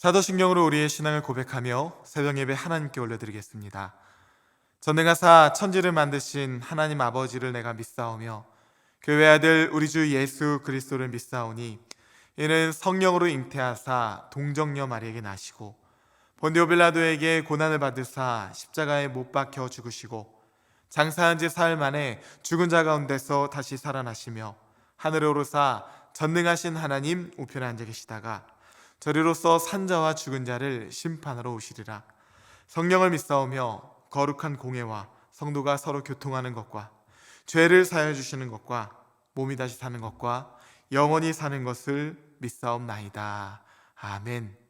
사도신경으로 우리의 신앙을 고백하며 새벽 예배 하나님께 올려드리겠습니다. 전능하사 천지를 만드신 하나님 아버지를 내가 믿사오며 그 외아들 우리 주 예수 그리스도를 믿사오니 이는 성령으로 잉태하사 동정녀 마리에게 나시고 본디오 빌라도에게 고난을 받으사 십자가에 못 박혀 죽으시고 장사한 지 사흘 만에 죽은 자 가운데서 다시 살아나시며 하늘에 오르사 전능하신 하나님 우편에 앉아 계시다가 저리로서 산자와 죽은 자를 심판하러 오시리라. 성령을 믿사오며 거룩한 공예와 성도가 서로 교통하는 것과 죄를 사하여 주시는 것과 몸이 다시 사는 것과 영원히 사는 것을 믿사옵나이다. 아멘.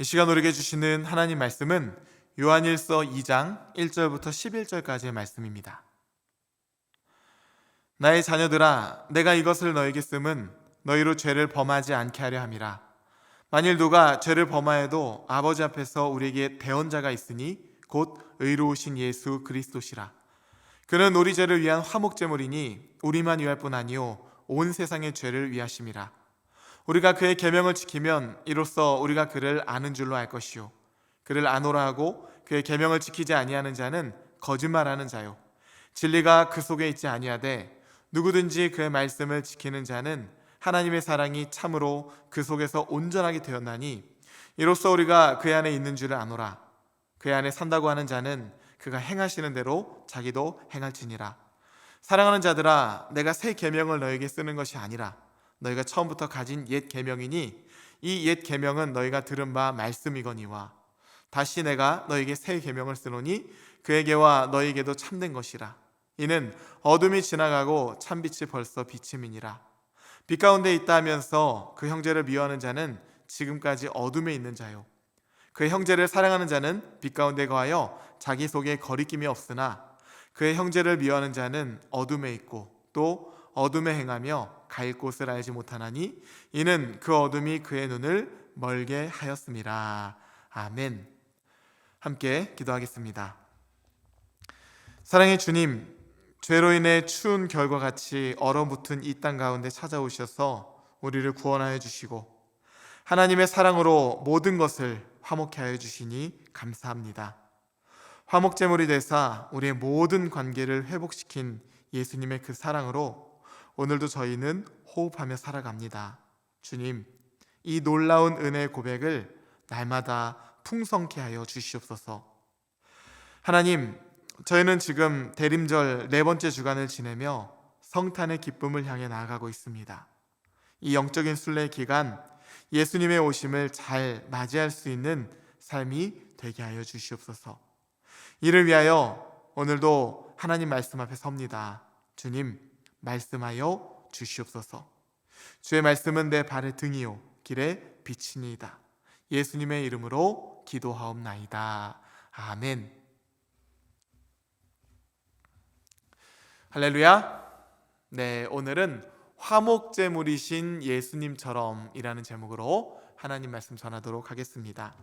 이 시간 우리에게 주시는 하나님 말씀은 요한일서 2장 1절부터 11절까지의 말씀입니다. 나의 자녀들아, 내가 이것을 너에게 씀은 너희로 죄를 범하지 않게 하려 함이라. 만일 누가 죄를 범하여도 아버지 앞에서 우리에게 대언자가 있으니 곧 의로우신 예수 그리스도시라. 그는 우리 죄를 위한 화목제물이니 우리만 위할 뿐 아니요 온 세상의 죄를 위하심이라. 우리가 그의 계명을 지키면 이로써 우리가 그를 아는 줄로 알 것이요 그를 아노라 하고 그의 계명을 지키지 아니하는 자는 거짓말하는 자요 진리가 그 속에 있지 아니하되 누구든지 그의 말씀을 지키는 자는 하나님의 사랑이 참으로 그 속에서 온전하게 되었나니 이로써 우리가 그의 안에 있는 줄을 아노라. 그의 안에 산다고 하는 자는 그가 행하시는 대로 자기도 행할지니라. 사랑하는 자들아, 내가 새 계명을 너에게 쓰는 것이 아니라 너희가 처음부터 가진 옛 계명이니 이 옛 계명은 너희가 들은 바 말씀이거니와 다시 내가 너희에게 새 계명을 쓰노니 그에게와 너희에게도 참된 것이라. 이는 어둠이 지나가고 참빛이 벌써 비침이니라. 빛 가운데 있다 하면서 그 형제를 미워하는 자는 지금까지 어둠에 있는 자요 그의 형제를 사랑하는 자는 빛 가운데 거하여 자기 속에 거리낌이 없으나 그의 형제를 미워하는 자는 어둠에 있고 또 어둠에 행하며 갈 곳을 알지 못하나니 이는 그 어둠이 그의 눈을 멀게 하였음이라. 아멘. 함께 기도하겠습니다. 사랑의 주님, 죄로 인해 추운 겨울과 같이 얼어붙은 이 땅 가운데 찾아오셔서 우리를 구원하여 주시고 하나님의 사랑으로 모든 것을 화목케 하여 주시니 감사합니다. 화목제물이 되사 우리의 모든 관계를 회복시킨 예수님의 그 사랑으로 오늘도 저희는 호흡하며 살아갑니다. 주님, 이 놀라운 은혜의 고백을 날마다 풍성케 하여 주시옵소서. 하나님, 저희는 지금 대림절 4번째 주간을 지내며 성탄의 기쁨을 향해 나아가고 있습니다. 이 영적인 순례의 기간, 예수님의 오심을 잘 맞이할 수 있는 삶이 되게 하여 주시옵소서. 이를 위하여 오늘도 하나님 말씀 앞에 섭니다. 주님, 말씀하여 주시옵소서. 주의 말씀은 내 발의 등이요 길의 빛이니이다. 예수님의 이름으로 기도하옵나이다. 아멘. 할렐루야. 네, 오늘은 화목제물이신 예수님처럼 이라는 제목으로 하나님 말씀 전하도록 하겠습니다.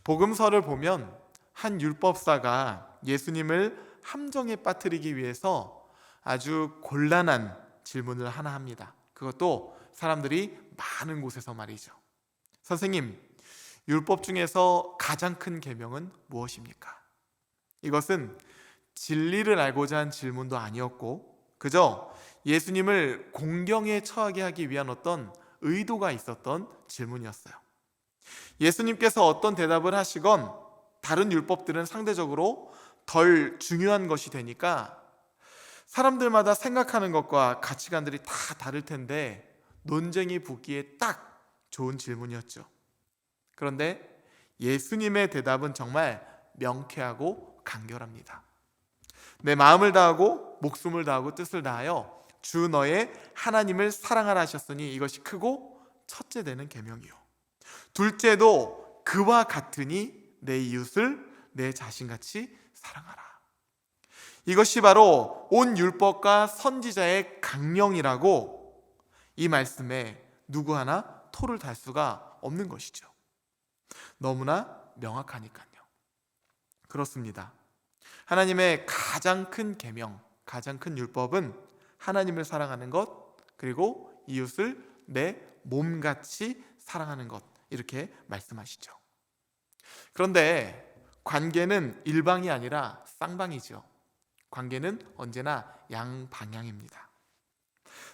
복음서를 보면 한 율법사가 예수님을 함정에 빠뜨리기 위해서 아주 곤란한 질문을 하나 합니다. 그것도 사람들이 많은 곳에서 말이죠. 선생님, 율법 중에서 가장 큰 계명은 무엇입니까? 이것은 진리를 알고자 한 질문도 아니었고 그저 예수님을 공경에 처하게 하기 위한 어떤 의도가 있었던 질문이었어요. 예수님께서 어떤 대답을 하시건 다른 율법들은 상대적으로 덜 중요한 것이 되니까 사람들마다 생각하는 것과 가치관들이 다 다를 텐데 논쟁이 붙기에 딱 좋은 질문이었죠. 그런데 예수님의 대답은 정말 명쾌하고 간결합니다. 내 마음을 다하고 목숨을 다하고 뜻을 다하여 주 너의 하나님을 사랑하라 하셨으니 이것이 크고 첫째 되는 계명이요 둘째도 그와 같으니 내 이웃을 내 자신같이 사랑하라. 이것이 바로 온 율법과 선지자의 강령이라고 이 말씀에 누구 하나 토를 달 수가 없는 것이죠. 너무나 명확하니까요. 그렇습니다. 하나님의 가장 큰 계명, 가장 큰 율법은 하나님을 사랑하는 것, 그리고 이웃을 내 몸같이 사랑하는 것, 이렇게 말씀하시죠. 그런데 관계는 일방이 아니라 쌍방이죠. 관계는 언제나 양방향입니다.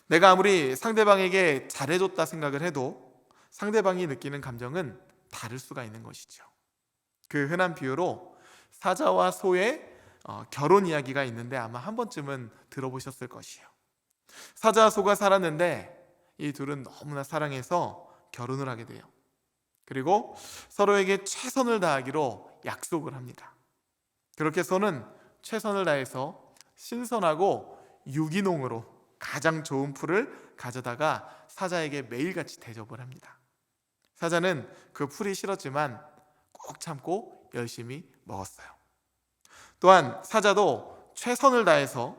내가 아무리 상대방에게 잘해줬다 생각을 해도 상대방이 느끼는 감정은 다를 수가 있는 것이죠. 그 흔한 비유로 사자와 소의 결혼 이야기가 있는데 아마 한 번쯤은 들어보셨을 것이에요. 사자와 소가 살았는데 이 둘은 너무나 사랑해서 결혼을 하게 돼요. 그리고 서로에게 최선을 다하기로 약속을 합니다. 그렇게 소는 최선을 다해서 신선하고 유기농으로 가장 좋은 풀을 가져다가 사자에게 매일같이 대접을 합니다. 사자는 그 풀이 싫었지만 꼭 참고 열심히 먹었어요. 또한 사자도 최선을 다해서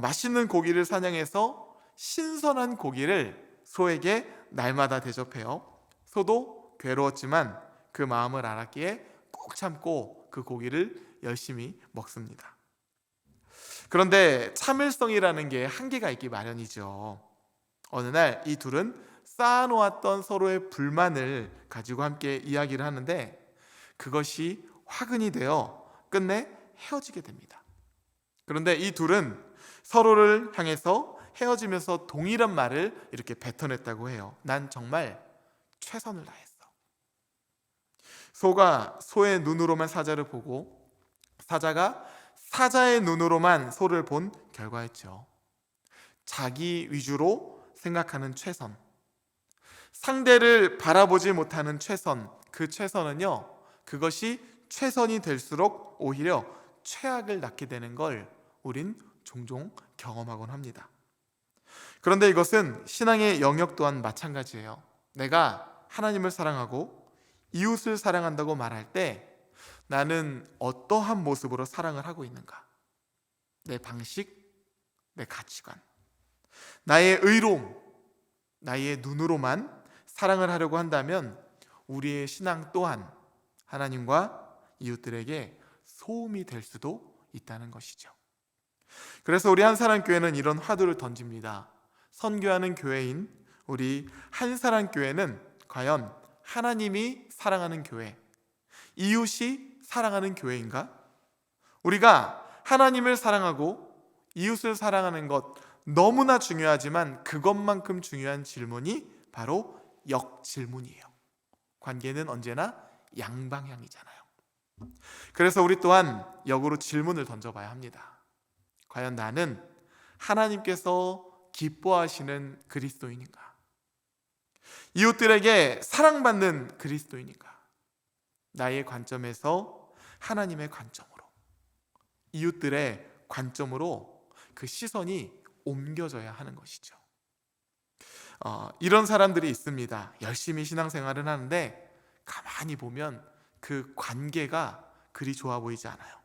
맛있는 고기를 사냥해서 신선한 고기를 소에게 날마다 대접해요. 소도 괴로웠지만 그 마음을 알았기에 꼭 참고 그 고기를 열심히 먹습니다. 그런데 참을성이라는 게 한계가 있기 마련이죠. 어느 날 이 둘은 쌓아놓았던 서로의 불만을 가지고 함께 이야기를 하는데 그것이 화근이 되어 끝내 헤어지게 됩니다. 그런데 이 둘은 서로를 향해서 헤어지면서 동일한 말을 이렇게 뱉어냈다고 해요. 난 정말 최선을 다했어. 소가 소의 눈으로만 사자를 보고 사자가 사자의 눈으로만 소를 본 결과였죠. 자기 위주로 생각하는 최선, 상대를 바라보지 못하는 최선, 그 최선은요, 그것이 최선이 될수록 오히려 최악을 낳게 되는 걸 우린 종종 경험하곤 합니다. 그런데 이것은 신앙의 영역 또한 마찬가지예요. 내가 하나님을 사랑하고 이웃을 사랑한다고 말할 때 나는 어떠한 모습으로 사랑을 하고 있는가? 내 방식, 내 가치관, 나의 의로움, 나의 눈으로만 사랑을 하려고 한다면 우리의 신앙 또한 하나님과 이웃들에게 소음이 될 수도 있다는 것이죠. 그래서 우리 한사람교회는 이런 화두를 던집니다. 선교하는 교회인 우리 한사람교회는 과연 하나님이 사랑하는 교회, 이웃이 사랑하는 교회인가? 우리가 하나님을 사랑하고 이웃을 사랑하는 것 너무나 중요하지만 그것만큼 중요한 질문이 바로 역질문이에요. 관계는 언제나 양방향이잖아요. 그래서 우리 또한 역으로 질문을 던져봐야 합니다. 과연 나는 하나님께서 기뻐하시는 그리스도인인가? 이웃들에게 사랑받는 그리스도인인가? 나의 관점에서 하나님의 관점으로, 이웃들의 관점으로 그 시선이 옮겨져야 하는 것이죠. 이런 사람들이 있습니다. 열심히 신앙생활을 하는데 가만히 보면 그 관계가 그리 좋아 보이지 않아요.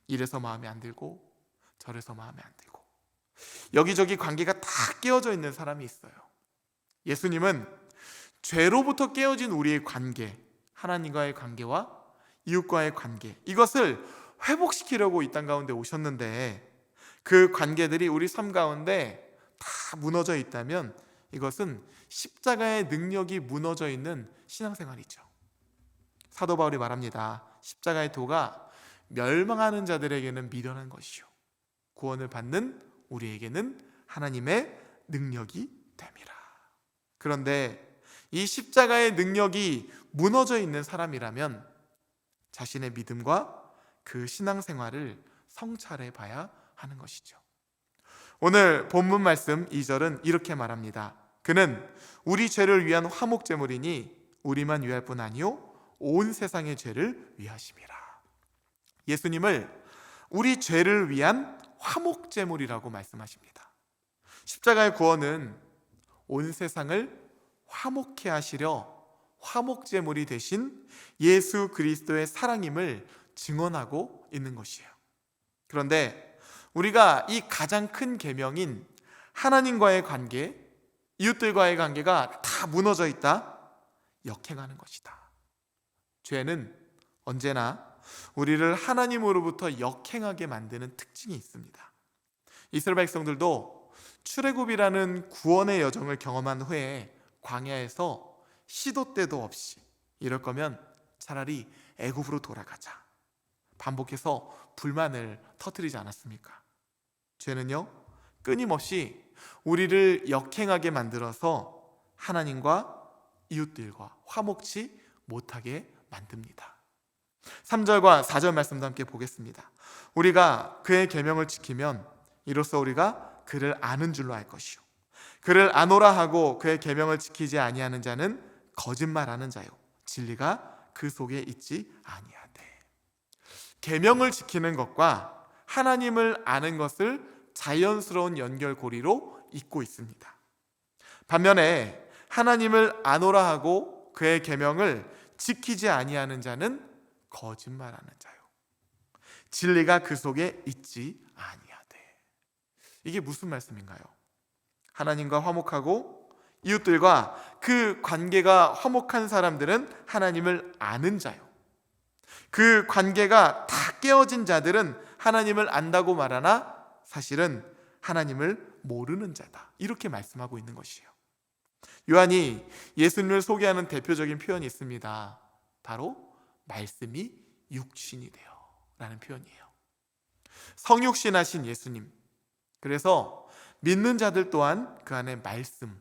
이래서 마음에 안 들고 저래서 마음에 안 들고 여기저기 관계가 다 깨어져 있는 사람이 있어요. 예수님은 죄로부터 깨어진 우리의 관계, 하나님과의 관계와 이웃과의 관계, 이것을 회복시키려고 이 땅 가운데 오셨는데 그 관계들이 우리 삶 가운데 다 무너져 있다면 이것은 십자가의 능력이 무너져 있는 신앙생활이죠. 사도 바울이 말합니다. 십자가의 도가 멸망하는 자들에게는 미련한 것이요 구원을 받는 우리에게는 하나님의 능력이 됨이라. 그런데 이 십자가의 능력이 무너져 있는 사람이라면 자신의 믿음과 그 신앙생활을 성찰해 봐야 하는 것이죠. 오늘 본문 말씀 2절은 이렇게 말합니다. 그는 우리 죄를 위한 화목제물이니 우리만 위할 뿐 아니요 온 세상의 죄를 위하심이라. 예수님을 우리 죄를 위한 화목제물이라고 말씀하십니다. 십자가의 구원은 온 세상을 화목케 하시려 화목제물이 되신 예수 그리스도의 사랑임을 증언하고 있는 것이에요. 그런데 우리가 이 가장 큰 계명인 하나님과의 관계, 이웃들과의 관계가 다 무너져 있다, 역행하는 것이다. 죄는 언제나 우리를 하나님으로부터 역행하게 만드는 특징이 있습니다. 이스라엘 백성들도 출애굽이라는 구원의 여정을 경험한 후에 광야에서 시도 때도 없이 이럴 거면 차라리 애굽으로 돌아가자 반복해서 불만을 터뜨리지 않았습니까? 죄는요 끊임없이 우리를 역행하게 만들어서 하나님과 이웃들과 화목치 못하게 만듭니다. 3절과 4절 말씀도 함께 보겠습니다. 우리가 그의 계명을 지키면 이로써 우리가 그를 아는 줄로 알 것이요 그를 아노라 하고 그의 계명을 지키지 아니하는 자는 거짓말하는 자요 진리가 그 속에 있지 아니하되. 계명을 지키는 것과 하나님을 아는 것을 자연스러운 연결고리로 잇고 있습니다. 반면에 하나님을 아노라 하고 그의 계명을 지키지 아니하는 자는 거짓말하는 자요 진리가 그 속에 있지 아니하되. 이게 무슨 말씀인가요? 하나님과 화목하고 이웃들과 그 관계가 화목한 사람들은 하나님을 아는 자요 그 관계가 다 깨어진 자들은 하나님을 안다고 말하나 사실은 하나님을 모르는 자다, 이렇게 말씀하고 있는 것이에요. 요한이 예수님을 소개하는 대표적인 표현이 있습니다. 바로 말씀이 육신이 되어 라는 표현이에요. 성육신하신 예수님, 그래서 믿는 자들 또한 그 안에 말씀,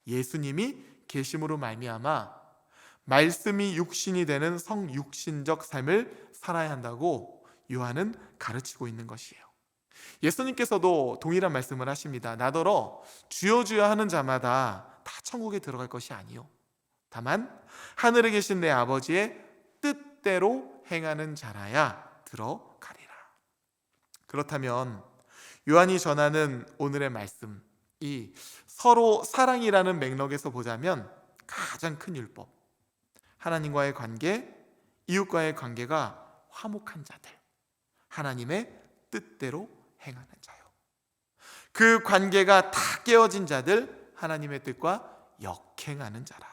예수님이 계심으로 말미암아 말씀이 육신이 되는 성육신적 삶을 살아야 한다고 요한은 가르치고 있는 것이에요. 예수님께서도 동일한 말씀을 하십니다. 나더러 주여 주여 하는 자마다 다 천국에 들어갈 것이 아니요 다만 하늘에 계신 내 아버지의 뜻대로 행하는 자라야 들어가리라. 그렇다면 요한이 전하는 오늘의 말씀, 이 서로 사랑이라는 맥락에서 보자면 가장 큰 율법, 하나님과의 관계, 이웃과의 관계가 화목한 자들, 하나님의 뜻대로 행하는 자요. 그 관계가 다 깨어진 자들, 하나님의 뜻과 역행하는 자라.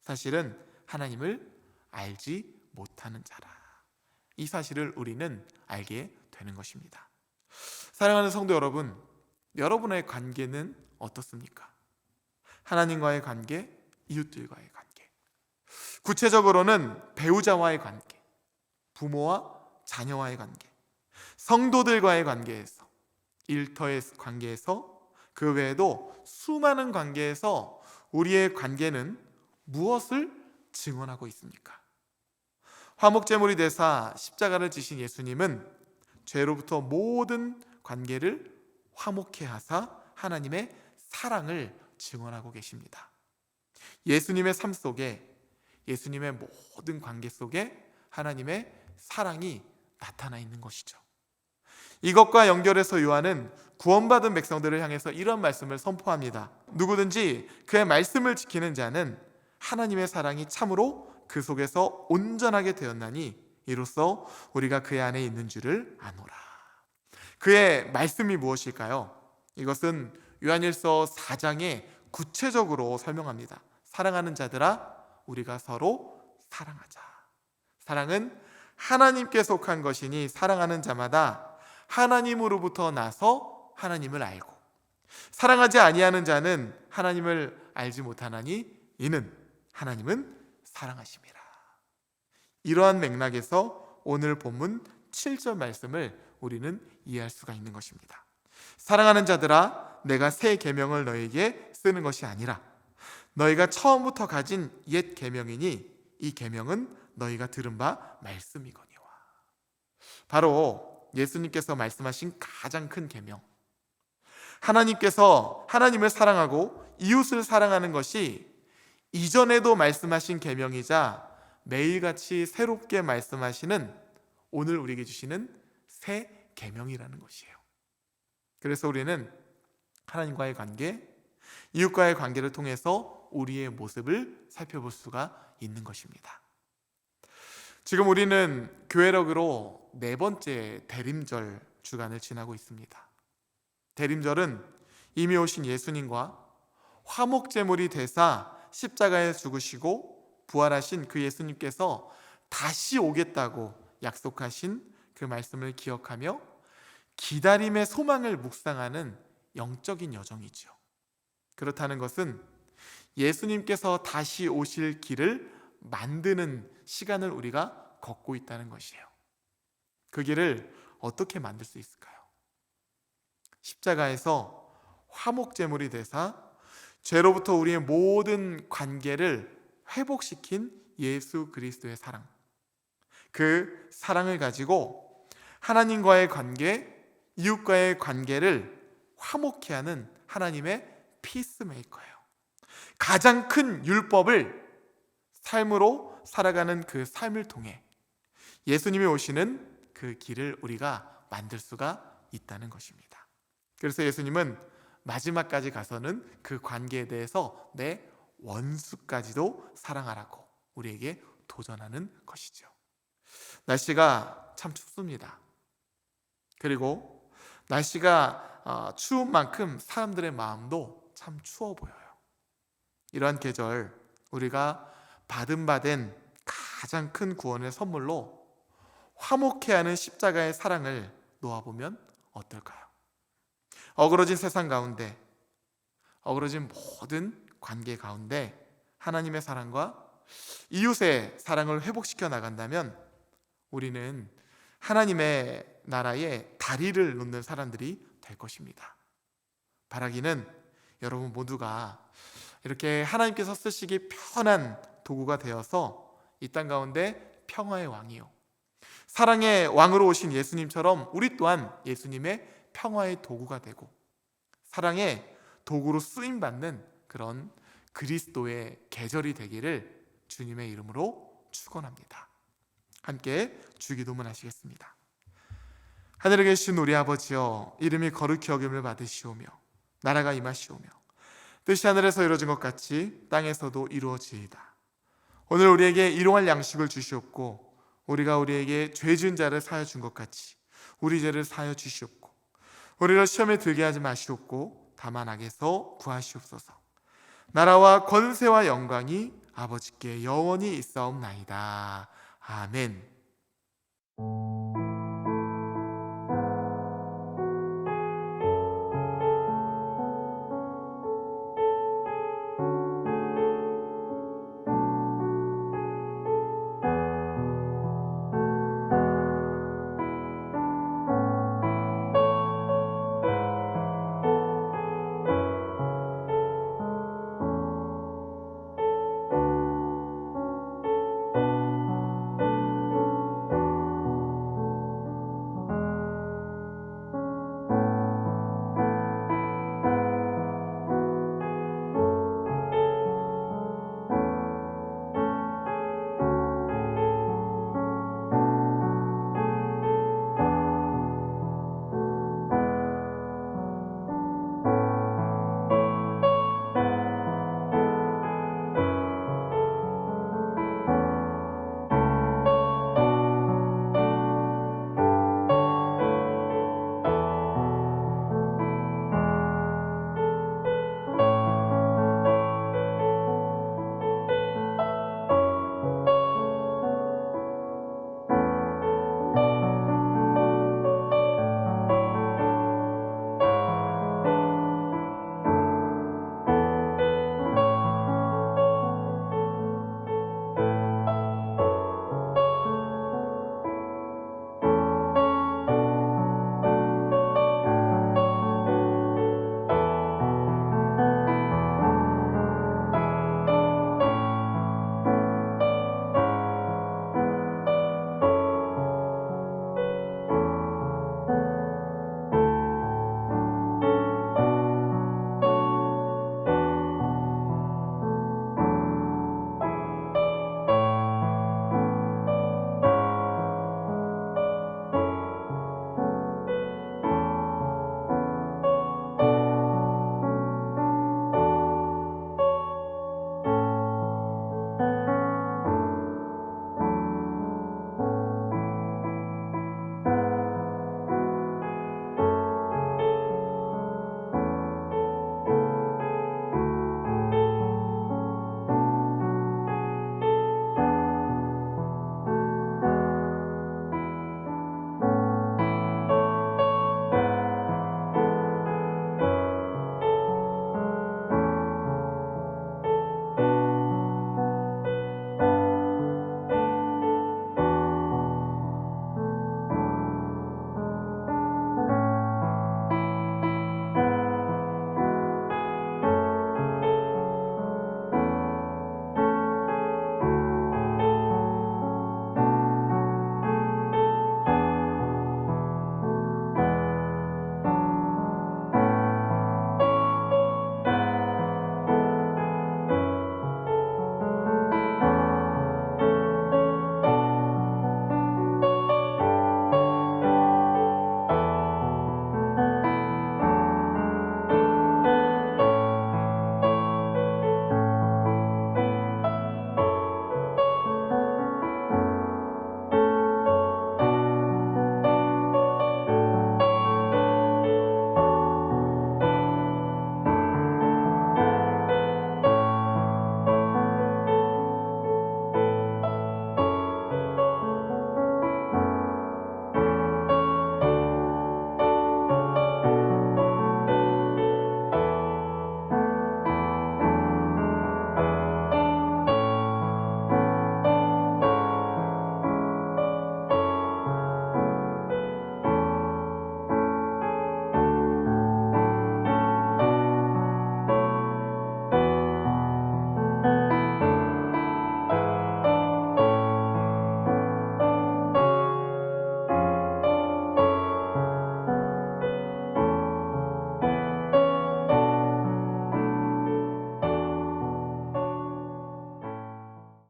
사실은 하나님을 알지 못하는 자라. 이 사실을 우리는 알게 되는 것입니다. 사랑하는 성도 여러분, 여러분의 관계는 어떻습니까? 하나님과의 관계, 이웃들과의 관계, 구체적으로는 배우자와의 관계, 부모와 자녀와의 관계, 성도들과의 관계에서, 일터의 관계에서, 그 외에도 수많은 관계에서 우리의 관계는 무엇을 증언하고 있습니까? 화목제물이 되사 십자가를 지신 예수님은 죄로부터 모든 관계를 화목케 하사 하나님의 사랑을 증언하고 계십니다. 예수님의 삶 속에, 예수님의 모든 관계 속에 하나님의 사랑이 나타나 있는 것이죠. 이것과 연결해서 요한은 구원받은 백성들을 향해서 이런 말씀을 선포합니다. 누구든지 그의 말씀을 지키는 자는 하나님의 사랑이 참으로 그 속에서 온전하게 되었나니 이로써 우리가 그의 안에 있는 줄을 아노라. 그의 말씀이 무엇일까요? 이것은 요한일서 4장에 구체적으로 설명합니다. 사랑하는 자들아, 우리가 서로 사랑하자. 사랑은 하나님께 속한 것이니 사랑하는 자마다 하나님으로부터 나서 하나님을 알고, 사랑하지 아니하는 자는 하나님을 알지 못하나니 이는 하나님은 사랑하심이라. 이러한 맥락에서 오늘 본문 7절 말씀을 우리는 이해할 수가 있는 것입니다. 사랑하는 자들아, 내가 새 계명을 너에게 쓰는 것이 아니라 너희가 처음부터 가진 옛 계명이니 이 계명은 너희가 들은 바 말씀이거니와. 바로 예수님께서 말씀하신 가장 큰 계명, 하나님께서 하나님을 사랑하고 이웃을 사랑하는 것이 이전에도 말씀하신 계명이자 매일같이 새롭게 말씀하시는 오늘 우리에게 주시는 새 계명이라는 것이에요. 그래서 우리는 하나님과의 관계, 이웃과의 관계를 통해서 우리의 모습을 살펴볼 수가 있는 것입니다. 지금 우리는 교회력으로 4번째 대림절 주간을 지나고 있습니다. 대림절은 이미 오신 예수님과 화목제물이 되사 십자가에 죽으시고 부활하신 그 예수님께서 다시 오겠다고 약속하신 그 말씀을 기억하며 기다림의 소망을 묵상하는 영적인 여정이죠. 그렇다는 것은 예수님께서 다시 오실 길을 만드는 시간을 우리가 걷고 있다는 것이에요. 그 길을 어떻게 만들 수 있을까요? 십자가에서 화목제물이 되사 죄로부터 우리의 모든 관계를 회복시킨 예수 그리스도의 사랑, 그 사랑을 가지고 하나님과의 관계, 이웃과의 관계를 화목케 하는 하나님의 피스메이커예요. 가장 큰 율법을 삶으로 살아가는 그 삶을 통해 예수님이 오시는 그 길을 우리가 만들 수가 있다는 것입니다. 그래서 예수님은 마지막까지 가서는 그 관계에 대해서 내 원수까지도 사랑하라고 우리에게 도전하는 것이죠. 날씨가 참 춥습니다. 그리고 날씨가 추운 만큼 사람들의 마음도 참 추워 보여요. 이러한 계절, 우리가 받은 가장 큰 구원의 선물로 화목케 하는 십자가의 사랑을 놓아보면 어떨까요? 어그러진 세상 가운데, 어그러진 모든 관계 가운데 하나님의 사랑과 이웃의 사랑을 회복시켜 나간다면 우리는 하나님의 나라에 다리를 놓는 사람들이 될 것입니다. 바라기는 여러분 모두가 이렇게 하나님께서 쓰시기 편한 도구가 되어서 이 땅 가운데 평화의 왕이요, 사랑의 왕으로 오신 예수님처럼 우리 또한 예수님의 평화의 도구가 되고 사랑의 도구로 쓰임받는 그런 그리스도의 계절이 되기를 주님의 이름으로 축원합니다. 함께 주기도문 하시겠습니다. 하늘에 계신 우리 아버지여, 이름이 거룩히 여김을 받으시오며 나라가 임하시오며 뜻이 하늘에서 이루어진 것 같이 땅에서도 이루어지이다. 오늘 우리에게 일용할 양식을 주시옵고 우리가 우리에게 죄 지은 자를 사하여 준 것 같이 우리 죄를 사하여 주시옵고 우리를 시험에 들게 하지 마시옵고 다만 악에서 구하시옵소서. 나라와 권세와 영광이 아버지께 영원히 있사옵나이다. 아멘.